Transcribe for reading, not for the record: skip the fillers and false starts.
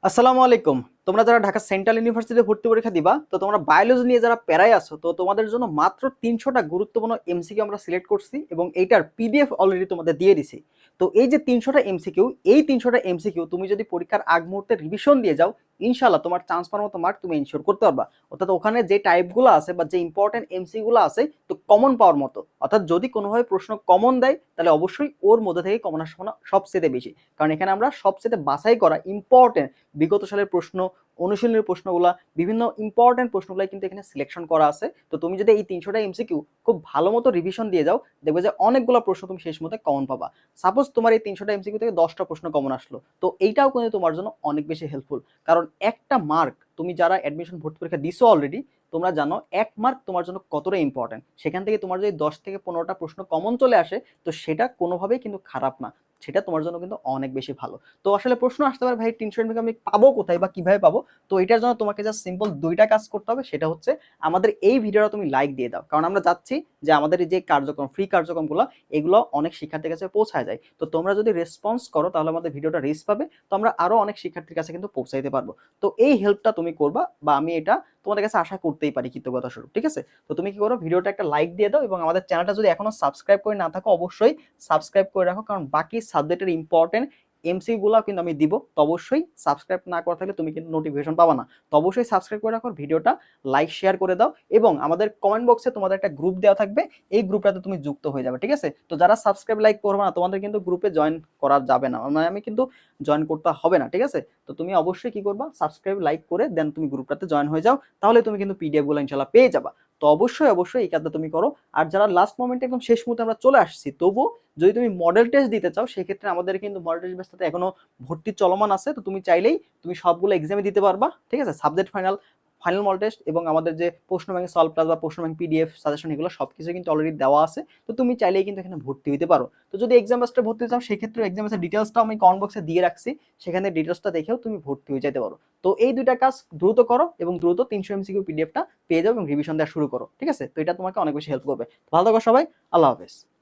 আসসালামু আলাইকুম। তোমরা যারা ঢাকা সেন্ট্রাল ইউনিভার্সিটিতে ভর্তি পরীক্ষা দিবা, তো তোমরা বায়োলজি নিয়ে যারা প্যারায় আছো, তো তোমাদের জন্য মাত্র ৩০০টা গুরুত্বপূর্ণ এমসিকিউ আমরা সিলেক্ট করছি এবং এইটার পিডিএফ অলরেডি তোমাদের দিয়ে দিছি। তো এই যে ৩০০টা এমসিকিউ, এই ৩০০টা এমসিকিউ তুমি যদি পরীক্ষার আগ মুহূর্তে রিভিশন দিয়ে যাও, ইনশাআল্লাহ তোমার চান্স পাওয়ার মতো মার্ক তুমি এনশিওর করতে পারবা। অর্থাৎ ওখানে যে টাইপগুলো আছে বা যে ইম্পর্টেন্ট এমসিকিউগুলো আছে, তো কমন পাওয়ার মতো। অর্থাৎ যদি কোনোভাবে প্রশ্ন কমন দেয়, তাহলে অবশ্যই ওর মধ্যে থেকে কমন আসার সম্ভাবনা সবচেয়ে বেশি। কারণ এখানে আমরা সবচেয়ে বাছাই করা ইম্পর্টেন্ট বিগত সালের প্রশ্ন, অনুশীলনের প্রশ্নগুলা, বিভিন্ন ইম্পর্টেন্ট প্রশ্নগুলো কিন্তু এখানে সিলেকশন করা আছে। তো তুমি যদি এই ৩০০টা এমসিকিউ খুব ভালো মতো রিভিশন দিয়ে যাও, দেখবে যে অনেকগুলো প্রশ্ন তুমি শেষ মধ্যে কমন পাবা। সাপোজ তোমার এই ৩০০টা এমসিকিউ থেকে 10টা প্রশ্ন কমন আসলো, তো এইটাও কিন্তু তোমার জন্য অনেক বেশি হেল্পফুল। কারণ একটা মার্ক, তুমি যারা অ্যাডমিশন ভর্তি পরীক্ষা দিছো অলরেডি, তোমরা জানো এক মার্ক তোমার জন্য কতটা ইম্পর্টেন্ট। সেখান থেকে তোমার যদি 10 থেকে 15টা প্রশ্ন কমন চলে আসে, তো সেটা কোনোভাবেই কিন্তু খারাপ না, সেটা তোমার জন্য কিন্তু অনেক বেশি ভালো। তো আসলে প্রশ্ন আসতে পারে, ভাই ৩০০ এমসিকিউ আমি পাবো কোথায় বা কিভাবে পাবো? তো এটার জন্য তোমাকে জাস্ট সিম্পল দুইটা কাজ করতে হবে। সেটা হচ্ছে আমাদের এই ভিডিওটা তুমি লাইক দিয়ে দাও, কারণ আমরা চাচ্ছি যে আমাদের এই যে কার্যক্রম, ফ্রি কার্যক্রমগুলো, এগুলো অনেক শিক্ষার্থীর কাছে পৌঁছায় যায়। তো তোমরা যদি রেসপন্স করো, তাহলে আমাদের ভিডিওটা রিচ পাবে, তো আমরা আরো অনেক শিক্ষার্থীর কাছে কিন্তু পৌঁছাইতে পারবো। তো এই হেল্পটা তুমি করবা, বা আমি এটা তোমাদের কাছে আশা করতেই পারি কৃতজ্ঞতা স্বরূপ। ঠিক আছে? তো তুমি কি করো, ভিডিওটা একটা লাইক দিয়ে দাও এবং আমাদের চ্যানেলটা যদি এখনো সাবস্ক্রাইব করে না থাকো, অবশ্যই সাবস্ক্রাইব করে রাখো, কারণ বাকি সাবজেক্টের ইম্পর্টেন্ট এমসিকিউ গুলো কিন্তু আমি দিব। তো অবশ্যই সাবস্ক্রাইব না করা থাকলে তুমি কিন্তু নোটিফিকেশন পাবা না। তো অবশ্যই সাবস্ক্রাইব করে রাখো, ভিডিওটা লাইক শেয়ার করে দাও, এবং আমাদের কমেন্ট বক্সে তোমাদের একটা গ্রুপ দেওয়া থাকবে, এই গ্রুপটাতে তুমি যুক্ত হয়ে যাবে। ঠিক আছে? তো যারা সাবস্ক্রাইব লাইক করবে না, তোমাদের কিন্তু গ্রুপে জয়েন করা যাবে না, মানে আমি কিন্তু জয়েন করতে হবে না। ঠিক আছে? তো তুমি অবশ্যই কি করবা, সাবস্ক্রাইব লাইক করে দেন তুমি গ্রুপটাতে জয়েন হয়ে যাও, তাহলে তুমি কিন্তু পিডিএফ গুলো ইনশাআল্লাহ পেয়ে যাবা। তো অবশ্যই এই কাজটা তুমি করো। আর যারা লাস্ট মোমেন্টে একদম শেষ মুহূর্তে আমরা চলে আসছি, তবুও যদি তুমি মডেল টেস্ট দিতে চাও, সেক্ষেত্রে আমাদের কিন্তু মডেল টেস্ট ব্যবস্থাতে এখনো ভর্তি চলমান আছে। তো তুমি চাইলেই তুমি সবগুলো এক্সামে দিতে পারবা। ঠিক আছে? Subject final, final model test এবং আমাদের যে প্রশ্ন ব্যাংক সলভ প্লাস বা প্রশ্ন ব্যাংক পিডিএফ সাজেশন, এগুলো সবকিছু কিন্তু অলরেডি দেওয়া আছে। তো তুমি চাইলেই কিন্তু এখানে ভর্তি হতে পারো। তো যদি এক্সাম বাসটা ভর্তি চাও, সেক্ষেত্রে এক্সাম বাসের ডিটেলসটাও আমি কমেন্ট বক্সে দিয়ে রাখছি, সেখানে ডিটেলসটা দেখেও তুমি ভর্তি হয়ে যেতে পারো। তো এই দুইটা কাজ দ্রুত করো এবং দ্রুত ৩০০ এমসিকিউ পিডিএফটা পেয়ে যাও এবং রিভিশন দেওয়া শুরু করো। ঠিক আছে? তো এটা তোমাকে অনেক বেশি হেল্প করবে। ভালো থাকো সবাই। আল্লাহ হাফেজ।